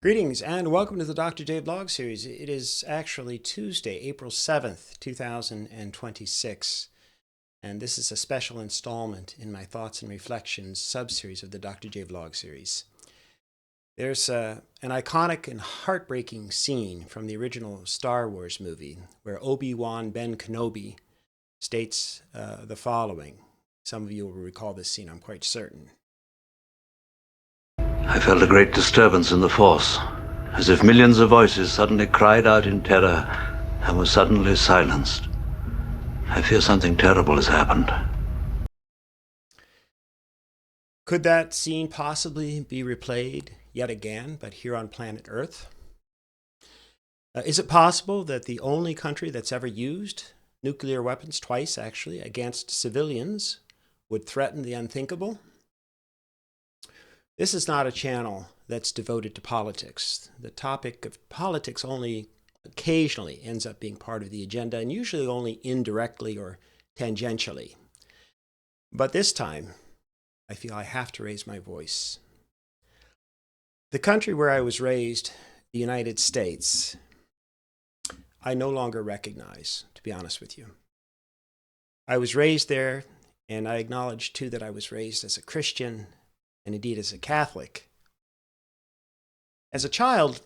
Greetings and welcome to the Dr. J Vlog series. It is actually Tuesday, April 7th, 2026, and this is a special installment in my Thoughts and Reflections sub-series of the Dr. J Vlog series. There's an iconic and heartbreaking scene from the original Star Wars movie where Obi-Wan Ben Kenobi states the following. Some of you will recall this scene, I'm quite certain. I felt a great disturbance in the Force, as if millions of voices suddenly cried out in terror and were suddenly silenced. I fear something terrible has happened. Could that scene possibly be replayed yet again, but here on planet Earth? Is it possible that the only country that's ever used nuclear weapons, twice actually, against civilians would threaten the unthinkable? This is not a channel that's devoted to politics. The topic of politics only occasionally ends up being part of the agenda, and usually only indirectly or tangentially. But this time, I feel I have to raise my voice. The country where I was raised, the United States, I no longer recognize, to be honest with you. I was raised there, and I acknowledge too that I was raised as a Christian, and indeed as a Catholic. As a child,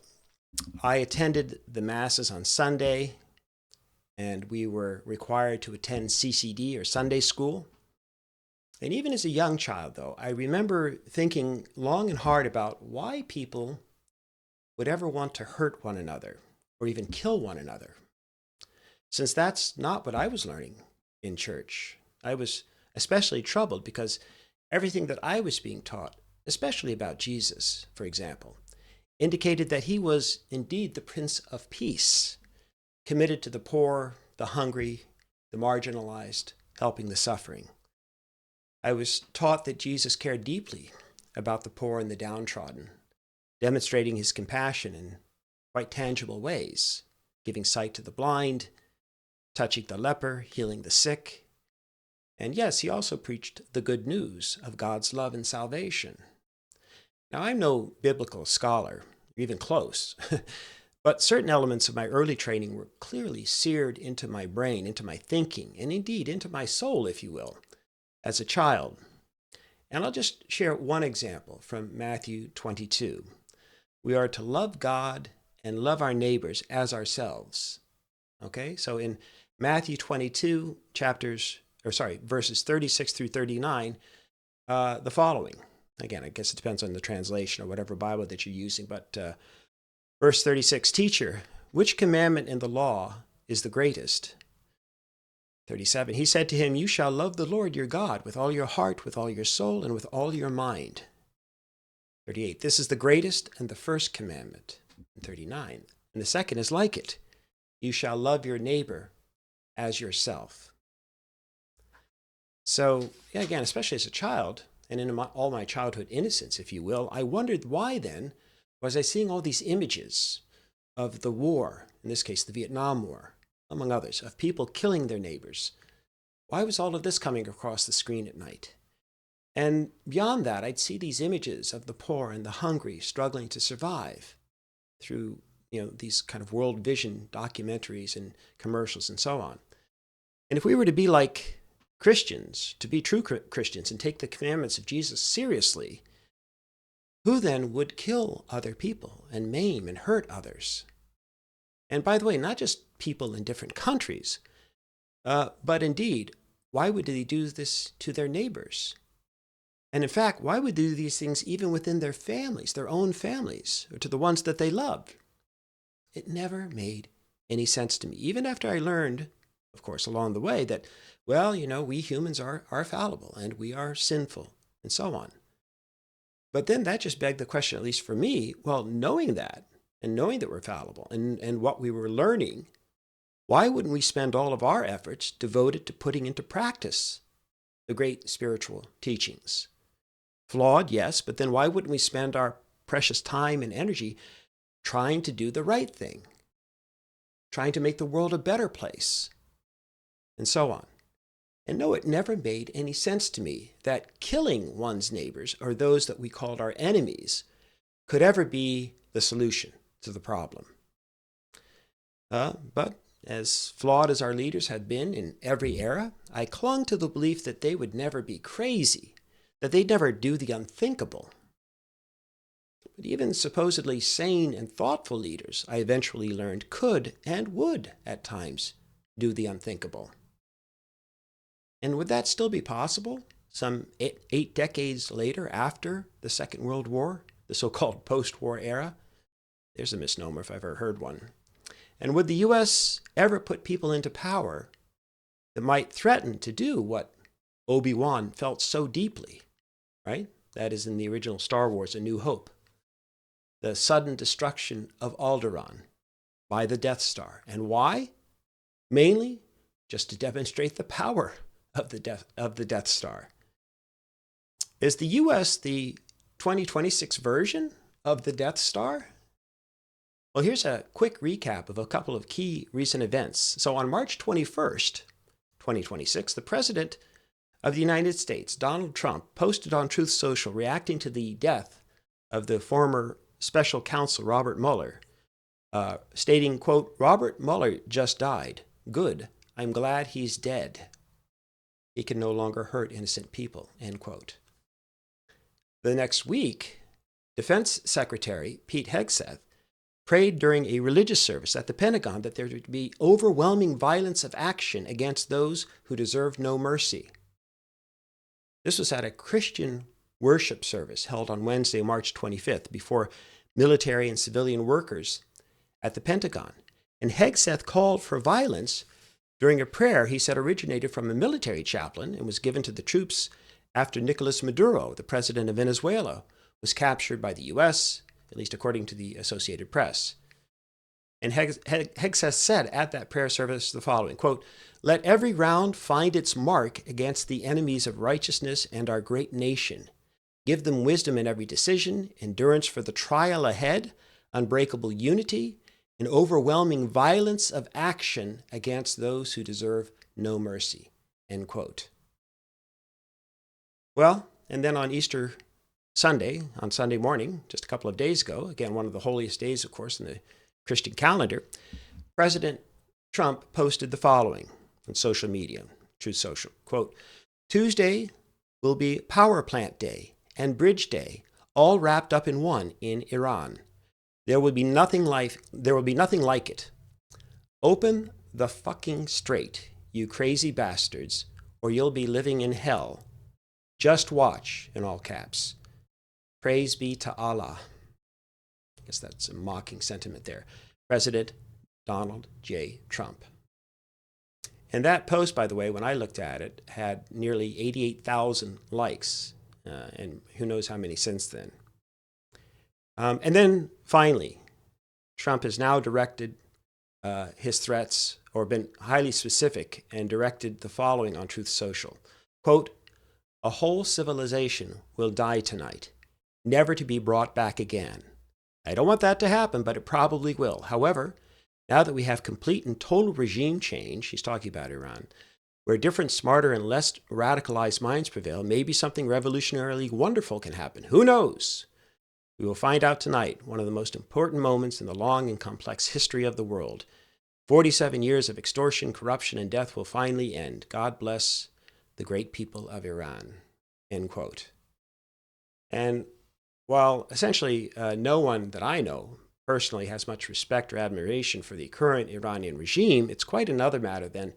I attended the Masses on Sunday, and we were required to attend CCD or Sunday school. And even as a young child, though, I remember thinking long and hard about why people would ever want to hurt one another or even kill one another. Since that's not what I was learning in church, I was especially troubled because everything that I was being taught, especially about Jesus, for example, indicated that he was indeed the Prince of Peace, committed to the poor, the hungry, the marginalized, helping the suffering. I was taught that Jesus cared deeply about the poor and the downtrodden, demonstrating his compassion in quite tangible ways, giving sight to the blind, touching the leper, healing the sick. And yes, he also preached the good news of God's love and salvation. Now, I'm no biblical scholar, even close, but certain elements of my early training were clearly seared into my brain, into my thinking, and indeed into my soul, if you will, as a child. And I'll just share one example from Matthew 22. We are to love God and love our neighbors as ourselves. Okay, so in Matthew 22, verses 36 through 39, the following. Again, I guess it depends on the translation or whatever Bible that you're using, but verse 36, Teacher, which commandment in the law is the greatest? 37, he said to him, You shall love the Lord your God with all your heart, with all your soul, and with all your mind. 38, this is the greatest and the first commandment. 39, and the second is like it. You shall love your neighbor as yourself. So, yeah, again, especially as a child, and in all my childhood innocence, if you will, I wondered why then was I seeing all these images of the war, in this case, the Vietnam War, among others, of people killing their neighbors. Why was all of this coming across the screen at night? And beyond that, I'd see these images of the poor and the hungry struggling to survive through, these kind of world vision documentaries and commercials and so on. And if we were to be like Christians, to be true Christians and take the commandments of Jesus seriously, who then would kill other people and maim and hurt others? And by the way, not just people in different countries, but indeed, why would they do this to their neighbors? And in fact, why would they do these things even within their families, their own families, or to the ones that they loved? It never made any sense to me, even after I learned, of course, along the way that, well, we humans are fallible and we are sinful and so on. But then that just begged the question, at least for me, well, knowing that and knowing that we're fallible and what we were learning, why wouldn't we spend all of our efforts devoted to putting into practice the great spiritual teachings? Flawed, yes, but then why wouldn't we spend our precious time and energy trying to do the right thing, trying to make the world a better place, and so on? And no, it never made any sense to me that killing one's neighbors, or those that we called our enemies, could ever be the solution to the problem. But as flawed as our leaders had been in every era, I clung to the belief that they would never be crazy, that they'd never do the unthinkable. But even supposedly sane and thoughtful leaders, I eventually learned, could and would at times do the unthinkable. And would that still be possible some eight decades later, after the Second World War, the so-called post-war era? There's a misnomer if I've ever heard one. And would the U.S. ever put people into power that might threaten to do what Obi-Wan felt so deeply, right? That is in the original Star Wars, A New Hope. The sudden destruction of Alderaan by the Death Star. And why? Mainly just to demonstrate the power of the Death Star. Is the U.S. the 2026 version of the Death Star? Well, here's a quick recap of a couple of key recent events. So on March 21st, 2026, the President of the United States, Donald Trump, posted on Truth Social reacting to the death of the former special counsel Robert Mueller, stating, quote, "Robert Mueller just died. Good. I'm glad he's dead. He can no longer hurt innocent people," end quote. The next week, Defense Secretary Pete Hegseth prayed during a religious service at the Pentagon that there would be overwhelming violence of action against those who deserve no mercy. This was at a Christian worship service held on Wednesday, March 25th, before military and civilian workers at the Pentagon. And Hegseth called for violence during a prayer he said originated from a military chaplain and was given to the troops after Nicolas Maduro, the president of Venezuela, was captured by the U.S., at least according to the Associated Press. And Hegseth said at that prayer service the following, quote, "Let every round find its mark against the enemies of righteousness and our great nation. Give them wisdom in every decision, endurance for the trial ahead, unbreakable unity, and overwhelming violence of action against those who deserve no mercy," end quote. Well, and then on Easter Sunday, on Sunday morning, just a couple of days ago, again, one of the holiest days, of course, in the Christian calendar, President Trump posted the following on social media, Truth Social, quote, "Tuesday will be Power Plant Day and Bridge Day, all wrapped up in one in Iran. There will be nothing like it. Open the fucking strait, you crazy bastards, or you'll be living in hell. Just watch," in all caps. Praise be to Allah. I guess that's a mocking sentiment there. President Donald J. Trump. And that post, by the way, when I looked at it, had nearly 88,000 likes, and who knows how many since then. And then finally, Trump has now directed his threats, or been highly specific, and directed the following on Truth Social. Quote, "A whole civilization will die tonight, never to be brought back again. I don't want that to happen, but it probably will. However, now that we have complete and total regime change," he's talking about Iran, "where different, smarter, and less radicalized minds prevail, maybe something revolutionarily wonderful can happen. Who knows? We will find out tonight, one of the most important moments in the long and complex history of the world. 47 years of extortion, corruption, and death will finally end. God bless the great people of Iran," end quote. And while essentially no one that I know personally has much respect or admiration for the current Iranian regime, it's quite another matter then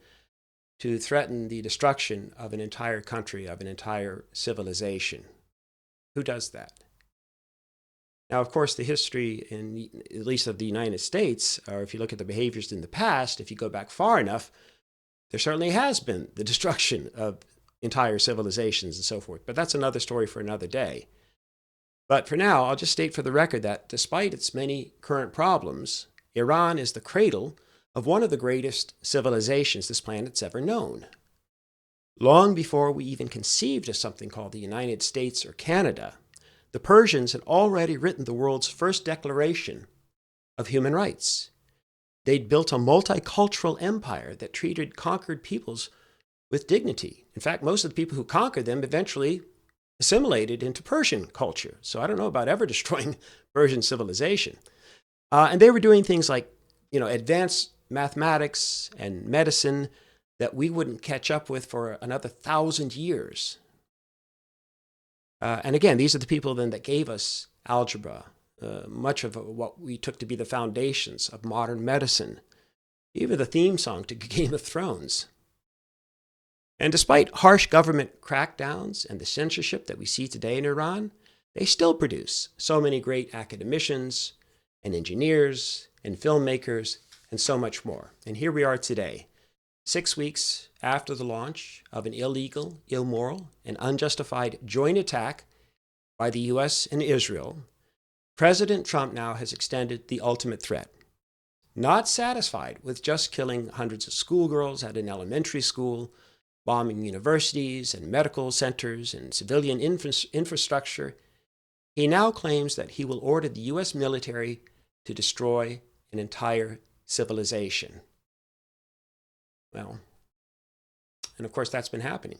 to threaten the destruction of an entire country, of an entire civilization. Who does that? Now, of course, the history, at least of the United States, or if you look at the behaviors in the past, if you go back far enough, there certainly has been the destruction of entire civilizations and so forth. But that's another story for another day. But for now, I'll just state for the record that despite its many current problems, Iran is the cradle of one of the greatest civilizations this planet's ever known. Long before we even conceived of something called the United States or Canada, the Persians had already written the world's first declaration of human rights. They'd built a multicultural empire that treated conquered peoples with dignity. In fact, most of the people who conquered them eventually assimilated into Persian culture. So I don't know about ever destroying Persian civilization. And they were doing things like, advanced mathematics and medicine that we wouldn't catch up with for another 1,000 years. And again, these are the people then that gave us algebra, much of what we took to be the foundations of modern medicine, even the theme song to Game of Thrones. And despite harsh government crackdowns and the censorship that we see today in Iran, they still produce so many great academicians and engineers and filmmakers and so much more. And here we are today, 6 weeks after the launch of an illegal, immoral, and unjustified joint attack by the US and Israel. President Trump now has extended the ultimate threat. Not satisfied with just killing hundreds of schoolgirls at an elementary school, bombing universities and medical centers and civilian infrastructure, he now claims that he will order the US military to destroy an entire civilization. Well, and of course that's been happening.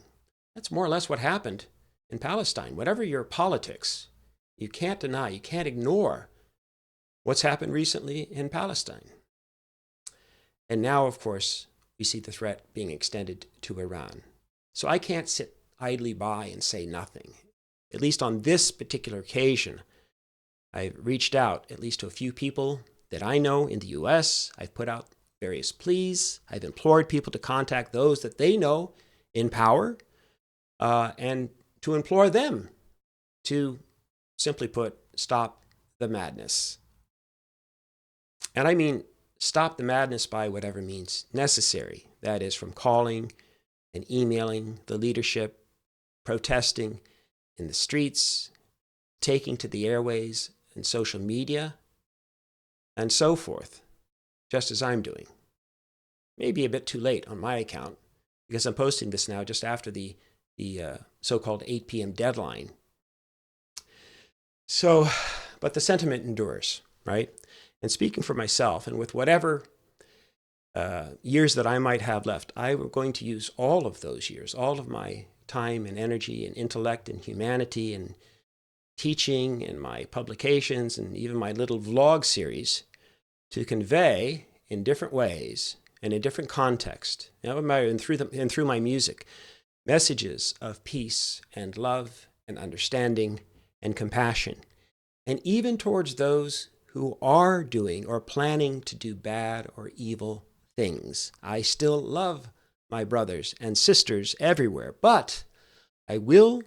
That's more or less what happened in Palestine. Whatever your politics, you can't deny, you can't ignore what's happened recently in Palestine. And now, of course, we see the threat being extended to Iran. So I can't sit idly by and say nothing. At least on this particular occasion, I've reached out at least to a few people that I know in the US. I've put out various pleas. I've implored people to contact those that they know in power and to implore them to, simply put, stop the madness. And I mean stop the madness by whatever means necessary. That is, from calling and emailing the leadership, protesting in the streets, taking to the airways and social media, and so forth, just as I'm doing. Maybe a bit too late on my account, because I'm posting this now just after the so-called 8 p.m. deadline. So, but the sentiment endures, right? And speaking for myself, and with whatever years that I might have left, I'm going to use all of those years, all of my time and energy and intellect and humanity and teaching and my publications and even my little vlog series to convey in different ways and in different context, and through my music, messages of peace and love and understanding and compassion, and even towards those who are doing or planning to do bad or evil things. I still love my brothers and sisters everywhere, but I will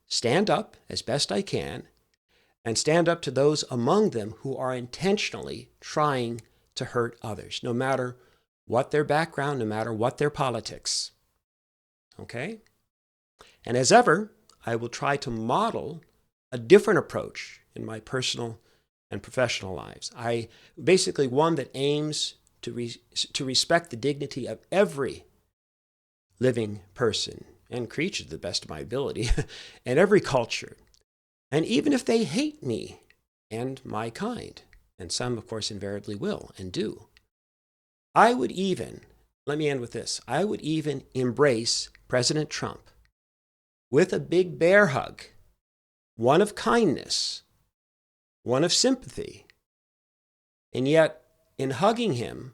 stand up as best I can and stand up to those among them who are intentionally trying to hurt others, no matter what their background, no matter what their politics. Okay? And as ever, I will try to model a different approach in my personal and professional lives. Basically one that aims to respect the dignity of every living person and creature to the best of my ability, and every culture. And even if they hate me and my kind, and some, of course, invariably will and do, I would even, let me end with this, I would even embrace President Trump with a big bear hug, one of kindness, one of sympathy. And yet, in hugging him,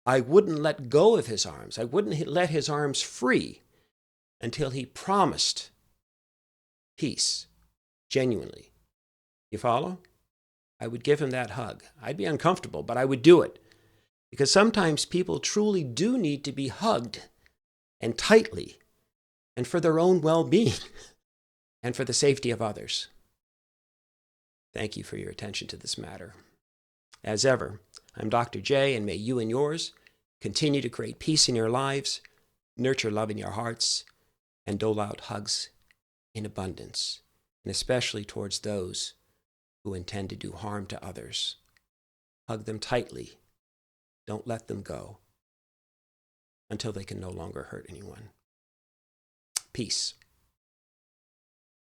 I wouldn't let go of his arms. I wouldn't let his arms free until he promised peace, genuinely. You follow? I would give him that hug. I'd be uncomfortable, but I would do it. Because sometimes people truly do need to be hugged, and tightly, and for their own well-being, and for the safety of others. Thank you for your attention to this matter. As ever, I'm Dr. J, and may you and yours continue to create peace in your lives, nurture love in your hearts, and dole out hugs in abundance, and especially towards those who intend to do harm to others. Hug them tightly. Don't let them go until they can no longer hurt anyone. Peace.